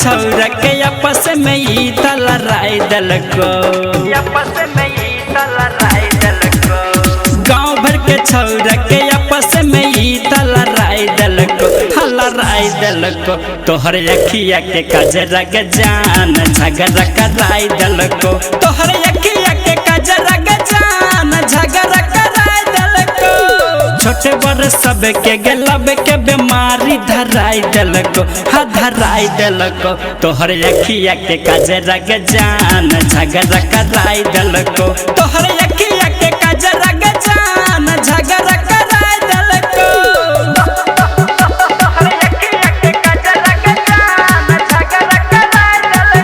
छौरा के आपस में ई तलराई दलको गाँव भर के छौरा के आपस में ई तलराई दलको हलराई दलको तोहर अखिया के कजरा के जान झगड़ा कराई दलको तोहर अखिया के कजरा के जान झगड़ा कराई दलको छोटे बड़ सब के गलब के बीमारी धराई दलको हा धराई दलको तोहर अखिया के कजरा के जान झगड़ा कराई दलको तोहर अखिया के कजरा के जान झगड़ा कराई दलको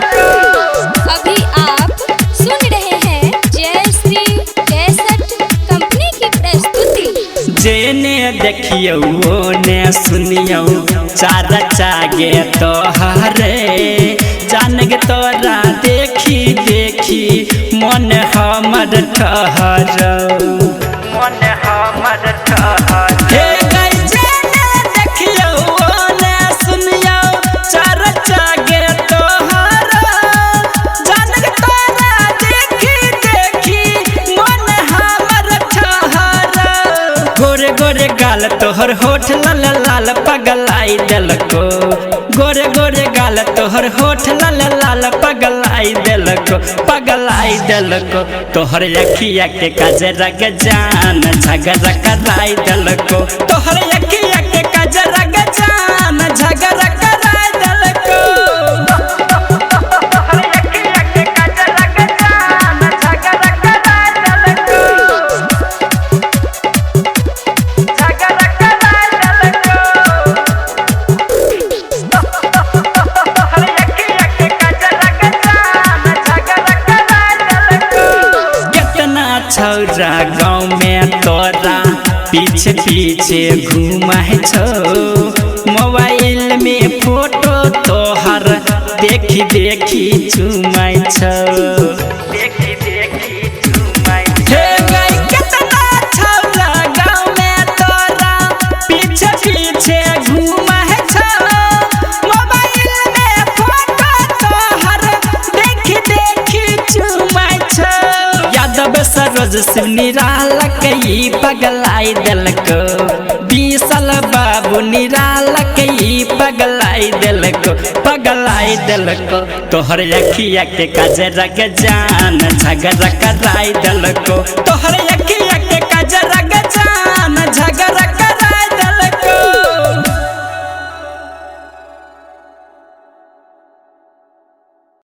अभी आप सुन रहे हैं जयश्री कैसेट कंपनी की प्रस्तुति। जेने देखियो ने सुनियो चारा चागे तोहरे जान गे तोरा देखी देखी मन हमर ठहर हे गई जेने देखियो ने सुनियो चारा चागे तोहरा जान गे तोरा देखी देखी मन हमर ठहर गोरे गोरे गाल तोहर होठ लाल लाल पगलाई दलको गोरे गोरे गाल तोहर होठ लाल लाल पगलाई दलको तोहर अखिया के कजरा के जान झगड़ा कराई दलको तोहर अखिया के कजरा के जान झगड़ा कराई दलको छौरा गाँव में तोरा पीछे पीछे घूमाए छो मोबाइल में फोटो तोहर देखी देखी चुमाए छो हे गई कितना छौरा गाँव में तोरा पीछे पीछे घूमाए छो मोबाइल में फोटो तोहर देखी देखी चुमाए छो यादव सरोज शिव निराला के ई पगलाई दलको बीसल बाबू निराला के ई पगलाई दलको तोहर अखिया के कजरा के जान झगड़ा कराई दलको तोहर अखिया के कजरा के जान झगड़ा